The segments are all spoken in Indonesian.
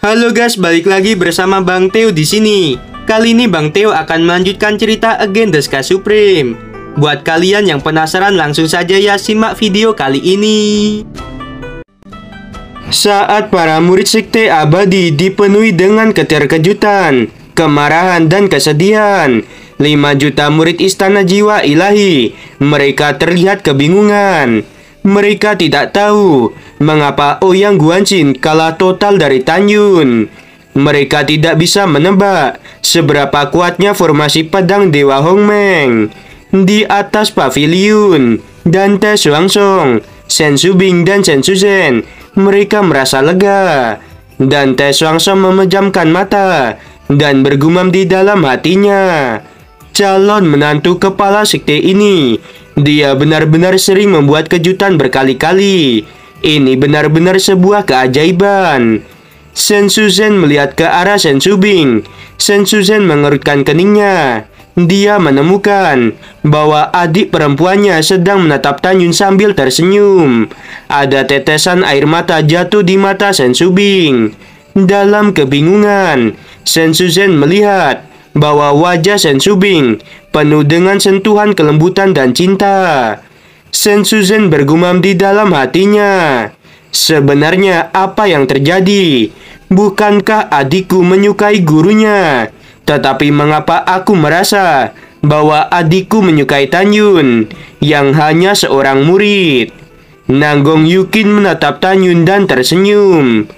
Halo guys, balik lagi bersama Bang Theo di sini. Kali ini Bang Theo akan melanjutkan cerita Again the Sky Supreme. Buat kalian yang penasaran, langsung saja ya simak video kali ini. Saat para murid Sekte Abadi dipenuhi dengan keterkejutan, kemarahan dan kesedihan, 5 juta murid Istana Jiwa Ilahi, mereka terlihat kebingungan. Mereka tidak tahu mengapa Ouyang Guanxin kalah total dari Tan Yun. Mereka tidak bisa menebak seberapa kuatnya formasi pedang Dewa Hongmeng. Di atas paviliun, Dante Xuanzong, Shen Shubing dan Shen Shuzhen, mereka merasa lega. Dante Xuanzong memejamkan mata dan bergumam di dalam hatinya. Calon menantu kepala sekte ini, dia benar-benar sering membuat kejutan berkali-kali. Ini benar-benar sebuah keajaiban. Shen Shuzhen melihat ke arah Shen Shubing. Shen Shuzhen mengerutkan keningnya. Dia menemukan bahwa adik perempuannya sedang menatap Tan Yun sambil tersenyum. Ada tetesan air mata jatuh di mata Shen Shubing. Dalam kebingungan, Shen Shuzhen melihat bahwa wajah Shen Shubing penuh dengan sentuhan kelembutan dan cinta. Shen Shuzhen bergumam di dalam hatinya, sebenarnya apa yang terjadi? Bukankah adikku menyukai gurunya? Tetapi mengapa aku merasa bahwa adikku menyukai Tan Yun yang hanya seorang murid? Nanggong Yukin menatap Tan Yun dan tersenyum.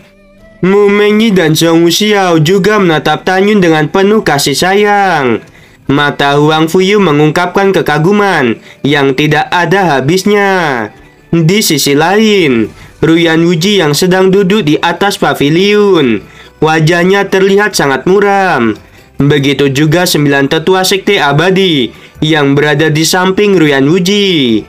Mu Mengyi dan Zhong Wuxiao juga menatap Tan Yun dengan penuh kasih sayang. Mata Huang Fuyu mengungkapkan kekaguman yang tidak ada habisnya. Di sisi lain, Ruyan Wuji yang sedang duduk di atas paviliun, wajahnya terlihat sangat muram. Begitu juga 9 tetua sekte abadi yang berada di samping Ruyan Wuji.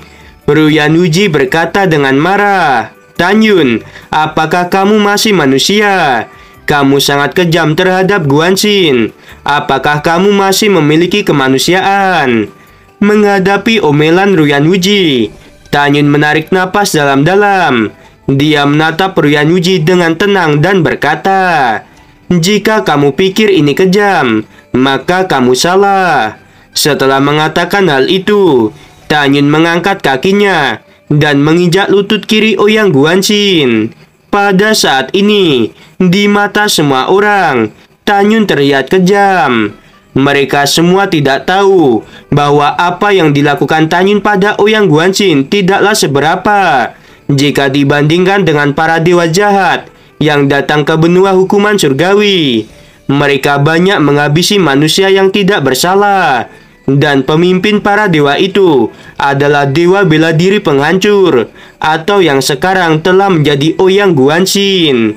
Ruyan Wuji berkata dengan marah, "Tan Yun, apakah kamu masih manusia? Kamu sangat kejam terhadap Guanxin. Apakah kamu masih memiliki kemanusiaan?" Menghadapi omelan Ruyan Wuji, Tan Yun menarik napas dalam-dalam. Dia menatap Ruyan Wuji dengan tenang dan berkata, "Jika kamu pikir ini kejam, maka kamu salah." Setelah mengatakan hal itu, Tan Yun mengangkat kakinya dan menginjak lutut kiri Ouyang Guanxin. Pada saat ini, di mata semua orang, Tan Yun terlihat kejam. Mereka semua tidak tahu bahwa apa yang dilakukan Tan Yun pada Ouyang Guanxin tidaklah seberapa jika dibandingkan dengan para dewa jahat yang datang ke benua hukuman surgawi. Mereka banyak menghabisi manusia yang tidak bersalah. Dan pemimpin para dewa itu adalah dewa bela diri penghancur, atau yang sekarang telah menjadi Ouyang Guanxin.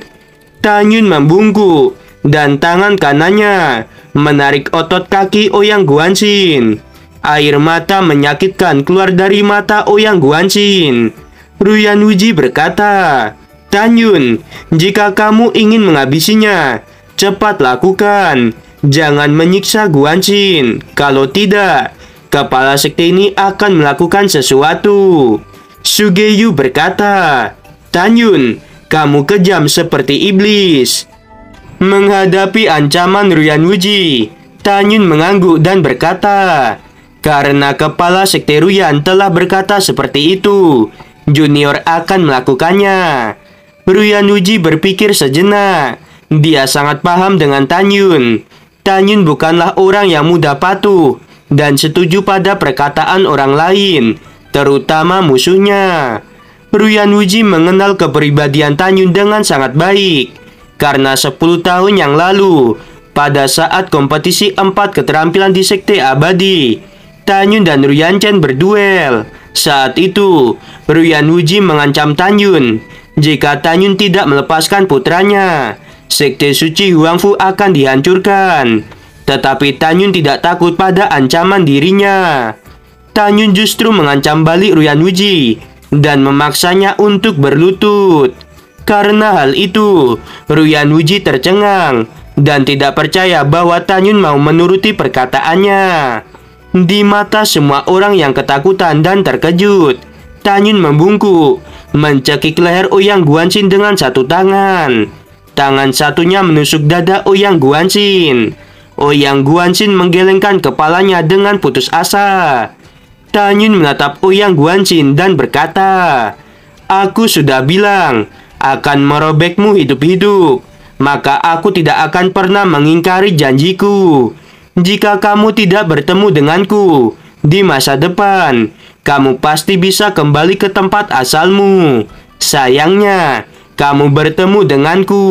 Tan Yun membungkuk dan tangan kanannya menarik otot kaki Ouyang Guanxin. Air mata menyakitkan keluar dari mata Ouyang Guanxin. Ruyan Wuji berkata, "Tan Yun, jika kamu ingin menghabisinya, cepat lakukan. Jangan menyiksa Guanxin. Kalau tidak, kepala sekte ini akan melakukan sesuatu." Sugeyu berkata, "Tan Yun, kamu kejam seperti iblis." Menghadapi ancaman Ruyan Wuji, Tan Yun mengangguk dan berkata, "Karena kepala sekte Ruyan telah berkata seperti itu, junior akan melakukannya." Ruyan Wuji berpikir sejenak. Dia sangat paham dengan Tan Yun. Tan Yun bukanlah orang yang mudah patuh dan setuju pada perkataan orang lain, terutama musuhnya. Ruyan Wuji mengenal kepribadian Tan Yun dengan sangat baik, karena 10 tahun yang lalu, pada saat kompetisi 4 keterampilan di Sekte Abadi, Tan Yun dan Ruyan Chen berduel. Saat itu, Ruyan Wuji mengancam Tan Yun, jika Tan Yun tidak melepaskan putranya, Sekte Suci Huangfu akan dihancurkan. Tetapi Tan Yun tidak takut pada ancaman dirinya. Tan Yun justru mengancam balik Ruyan Wuji dan memaksanya untuk berlutut. Karena hal itu, Ruyan Wuji tercengang dan tidak percaya bahwa Tan Yun mau menuruti perkataannya. Di mata semua orang yang ketakutan dan terkejut, Tan Yun membungkuk, mencekik leher Ouyang Guanxin dengan satu tangan. Tangan satunya menusuk dada Ouyang Guanxin. Ouyang Guanxin menggelengkan kepalanya dengan putus asa. Tan Yun menatap Ouyang Guanxin dan berkata, "Aku sudah bilang akan merobekmu hidup-hidup. Maka aku tidak akan pernah mengingkari janjiku. Jika kamu tidak bertemu denganku di masa depan, kamu pasti bisa kembali ke tempat asalmu. Sayangnya, kamu bertemu denganku."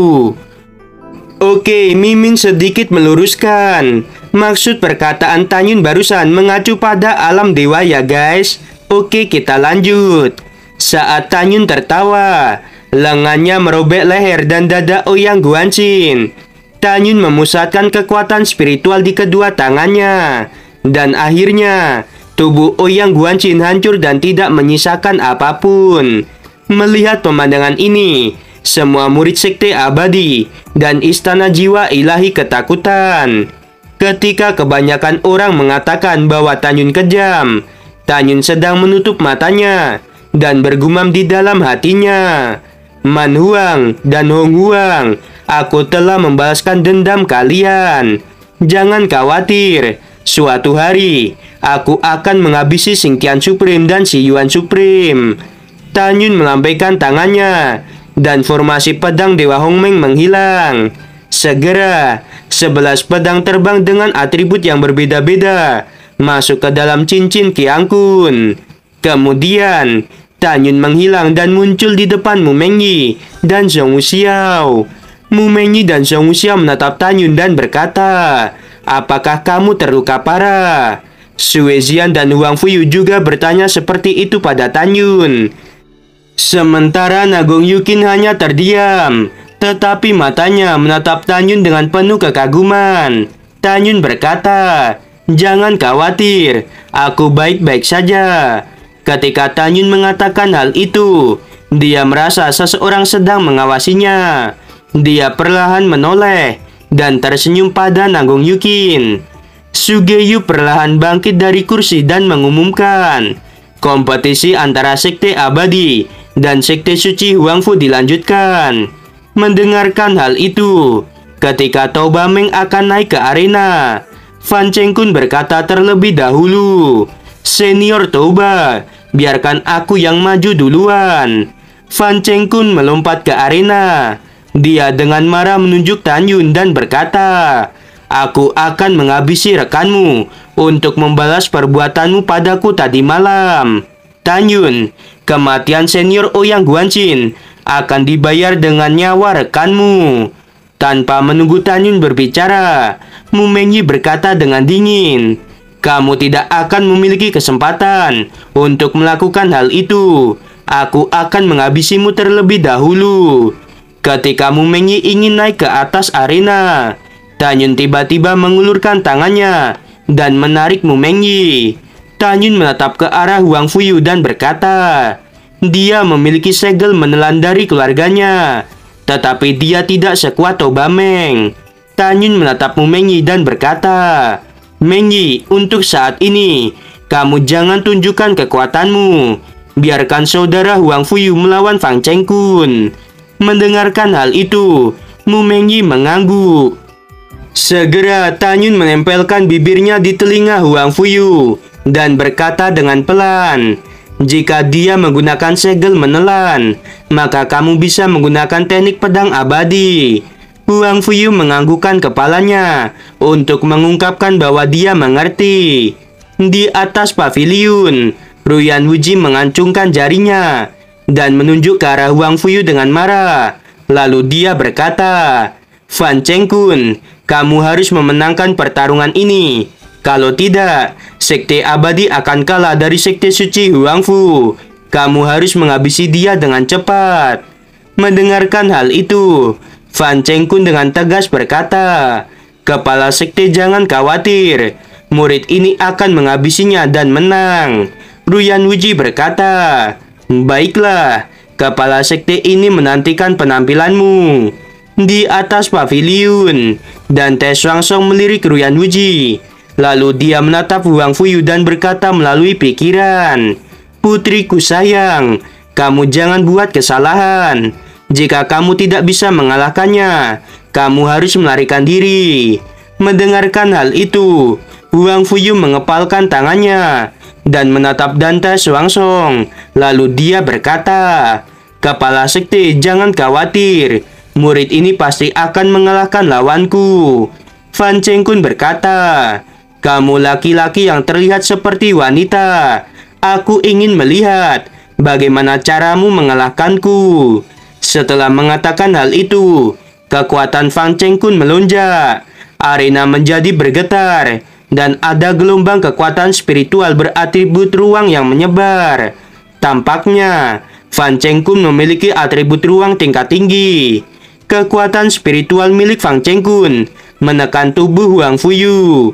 Oke, Mimin sedikit meluruskan. Maksud perkataan Tan Yun barusan mengacu pada alam dewa ya guys. Oke, kita lanjut. Saat Tan Yun tertawa, lengannya merobek leher dan dada Ouyang Guanxin. Tan Yun memusatkan kekuatan spiritual di kedua tangannya. Dan akhirnya, tubuh Ouyang Guanxin hancur dan tidak menyisakan apapun. Melihat pemandangan ini, semua murid sekte abadi dan istana jiwa ilahi ketakutan. Ketika kebanyakan orang mengatakan bahwa Tan Yun kejam, Tan Yun sedang menutup matanya dan bergumam di dalam hatinya, "Man Huang dan Hong Huang, aku telah membalaskan dendam kalian. Jangan khawatir, suatu hari aku akan menghabisi Xing Tian Supreme dan Si Yuan Supreme." Tan Yun melambaikan tangannya dan formasi pedang Dewa Hongmeng menghilang. Segera, 11 pedang terbang dengan atribut yang berbeda-beda masuk ke dalam cincin Qiang Kun. Kemudian, Tan Yun menghilang dan muncul di depan Mu Mengyi dan Zhong Wuxiao. Mu Mengyi dan Zhong Wuxiao menatap Tan Yun dan berkata, "Apakah kamu terluka parah?" Sue Zian dan Huang Fuyu juga bertanya seperti itu pada Tan Yun. Sementara Nagong Yukin hanya terdiam, tetapi matanya menatap Tan Yun dengan penuh kekaguman. Tan Yun berkata, "Jangan khawatir, aku baik-baik saja." Ketika Tan Yun mengatakan hal itu, dia merasa seseorang sedang mengawasinya. Dia perlahan menoleh dan tersenyum pada Nagong Yukin. Sugeyu perlahan bangkit dari kursi dan mengumumkan, kompetisi antara sekte abadi dan sekte suci Huangfu dilanjutkan. Mendengarkan hal itu, ketika Tao Bameng akan naik ke arena, Fan Chengkun berkata terlebih dahulu, "Senior Touba, biarkan aku yang maju duluan." Fan Chengkun melompat ke arena. Dia dengan marah menunjuk Tan Yun dan berkata, "Aku akan menghabisi rekanmu untuk membalas perbuatanmu padaku tadi malam." Tan Yun, kematian senior Ouyang Guanxin akan dibayar dengan nyawa rekanmu. Tanpa menunggu Tan Yun berbicara, Mu Mengyi berkata dengan dingin, "Kamu tidak akan memiliki kesempatan untuk melakukan hal itu. Aku akan menghabisimu terlebih dahulu." Ketika Mu Mengyi ingin naik ke atas arena, Tan Yun tiba-tiba mengulurkan tangannya dan menarik Mu Mengyi. Tan Yun menatap ke arah Huang Fuyu dan berkata, dia memiliki segel menelan dari keluarganya, tetapi dia tidak sekuat Tao Bameng. Tan Yun menatap Mu Mengyi dan berkata, "Mengyi, untuk saat ini, kamu jangan tunjukkan kekuatanmu. Biarkan saudara Huang Fuyu melawan Fan Chengkun." Mendengarkan hal itu, Mu Mengyi mengangguk. Segera Tan Yun menempelkan bibirnya di telinga Huang Fuyu dan berkata dengan pelan, "Jika dia menggunakan segel menelan, maka kamu bisa menggunakan teknik pedang abadi." Huang Fuyu menganggukkan kepalanya untuk mengungkapkan bahwa dia mengerti. Di atas paviliun, Ruyan Wuji mengancungkan jarinya dan menunjuk ke arah Huang Fuyu dengan marah. Lalu dia berkata, "Fan Chengkun, kamu harus memenangkan pertarungan ini. Kalau tidak, sekte abadi akan kalah dari sekte suci Huangfu. Kamu harus menghabisi dia dengan cepat." Mendengarkan hal itu, Fan Chengkun dengan tegas berkata, "Kepala sekte jangan khawatir. Murid ini akan menghabisinya dan menang." Ruyan Wuji berkata, "Baiklah, kepala sekte ini menantikan penampilanmu." Di atas paviliun, Dante Swangsong melirik Ruyan Wuji. Lalu dia menatap Huang Fuyu dan berkata melalui pikiran, "Putriku sayang, kamu jangan buat kesalahan. Jika kamu tidak bisa mengalahkannya, kamu harus melarikan diri. Mendengarkan hal itu, Huang Fuyu mengepalkan tangannya dan menatap Danta Xuangsong. Lalu dia berkata, "Kepala sekte, jangan khawatir. Murid ini pasti akan mengalahkan lawanku." Fan Chengkun berkata, "Kamu laki-laki yang terlihat seperti wanita. Aku ingin melihat bagaimana caramu mengalahkanku." Setelah mengatakan hal itu, kekuatan Fan Chengkun melonjak. Arena menjadi bergetar dan ada gelombang kekuatan spiritual beratribut ruang yang menyebar. Tampaknya Fan Chengkun memiliki atribut ruang tingkat tinggi. Kekuatan spiritual milik Fan Chengkun menekan tubuh Huang Fuyu.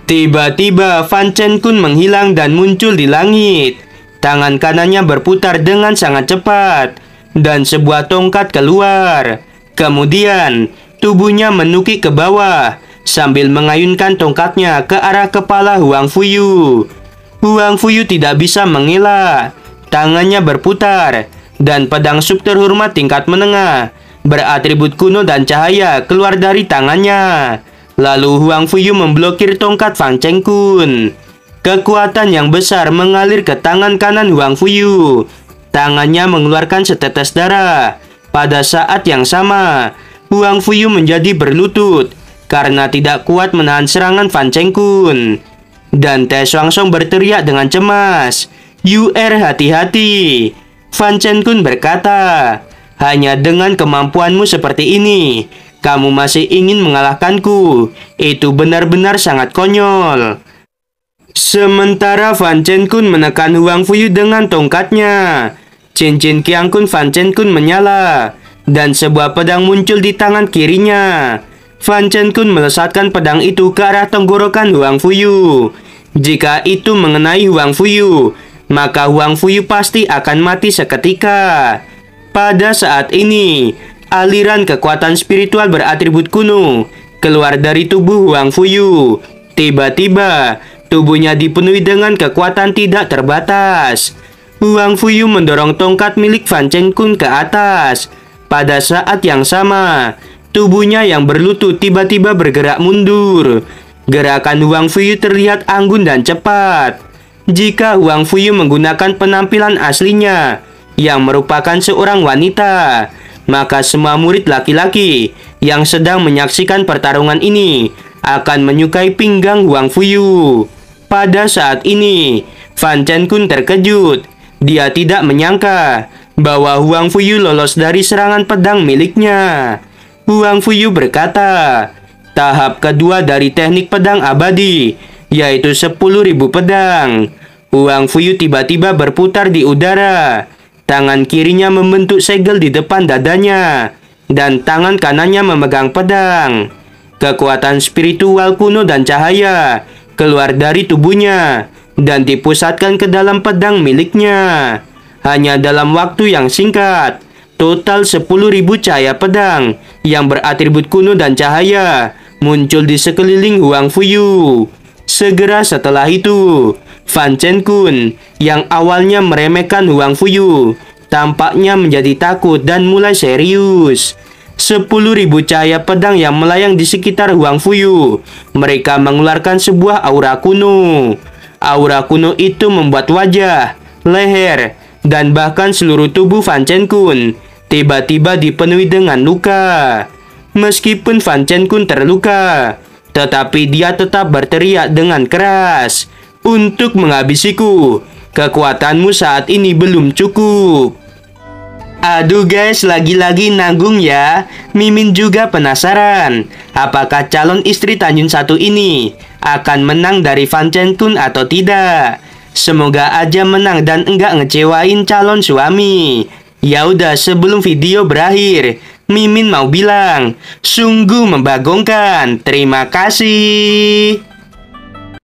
Tiba-tiba Fan Chengkun menghilang dan muncul di langit. Tangan kanannya berputar dengan sangat cepat dan sebuah tongkat keluar. Kemudian tubuhnya menukik ke bawah sambil mengayunkan tongkatnya ke arah kepala Huang Fuyu. Huang Fuyu tidak bisa mengelak. Tangannya berputar dan pedang sub terhormat tingkat menengah beratribut kuno dan cahaya keluar dari tangannya. Lalu Huang Fuyu memblokir tongkat Fan Chengkun. Kekuatan yang besar mengalir ke tangan kanan Huang Fuyu. Tangannya mengeluarkan setetes darah. Pada saat yang sama, Huang Fuyu menjadi berlutut karena tidak kuat menahan serangan Fan Chengkun. Dan Te Xuangsong berteriak dengan cemas, hati-hati." Fan Chengkun berkata, "Hanya dengan kemampuanmu seperti ini, kamu masih ingin mengalahkanku. Itu benar-benar sangat konyol." Sementara Fan Chengkun menekan Huang Fuyu dengan tongkatnya, cincin Qiangkun Fan Chengkun menyala dan sebuah pedang muncul di tangan kirinya. Fan Chengkun melesatkan pedang itu ke arah tenggorokan Huang Fuyu. Jika itu mengenai Huang Fuyu, maka Huang Fuyu pasti akan mati seketika. Pada saat ini, aliran kekuatan spiritual beratribut kuno keluar dari tubuh Huang Fuyu. Tiba-tiba, tubuhnya dipenuhi dengan kekuatan tidak terbatas. Huang Fuyu mendorong tongkat milik Fan Chengkun ke atas. Pada saat yang sama, tubuhnya yang berlutut tiba-tiba bergerak mundur. Gerakan Huang Fuyu terlihat anggun dan cepat. Jika Huang Fuyu menggunakan penampilan aslinya, yang merupakan seorang wanita, maka semua murid laki-laki yang sedang menyaksikan pertarungan ini akan menyukai pinggang Huang Fuyu. Pada saat ini, Fan Chengkun terkejut. Dia tidak menyangka bahwa Huang Fuyu lolos dari serangan pedang miliknya. Huang Fuyu berkata, "Tahap kedua dari teknik pedang abadi, yaitu 10.000 pedang." Huang Fuyu tiba-tiba berputar di udara. Tangan kirinya membentuk segel di depan dadanya, dan tangan kanannya memegang pedang. Kekuatan spiritual kuno dan cahaya keluar dari tubuhnya dan dipusatkan ke dalam pedang miliknya. Hanya dalam waktu yang singkat, total 10.000 cahaya pedang yang beratribut kuno dan cahaya muncul di sekeliling Huang Fuyu. Segera setelah itu, Fan Chengkun yang awalnya meremehkan Huang Fuyu tampaknya menjadi takut dan mulai serius. 10.000 cahaya pedang yang melayang di sekitar Huang Fuyu. Mereka mengeluarkan sebuah aura kuno. Aura kuno itu membuat wajah, leher, dan bahkan seluruh tubuh Fan Chengkun tiba-tiba dipenuhi dengan luka. Meskipun Fan Chengkun terluka, tetapi dia tetap berteriak dengan keras, "Untuk menghabisiku, kekuatanmu saat ini belum cukup." Aduh guys, lagi-lagi nanggung ya. Mimin juga penasaran, apakah calon istri Tanjun satu ini akan menang dari Fan Chengkun atau tidak. Semoga aja menang dan enggak ngecewain calon suami. Ya udah, sebelum video berakhir, Mimin mau bilang, sungguh membagongkan. Terima kasih.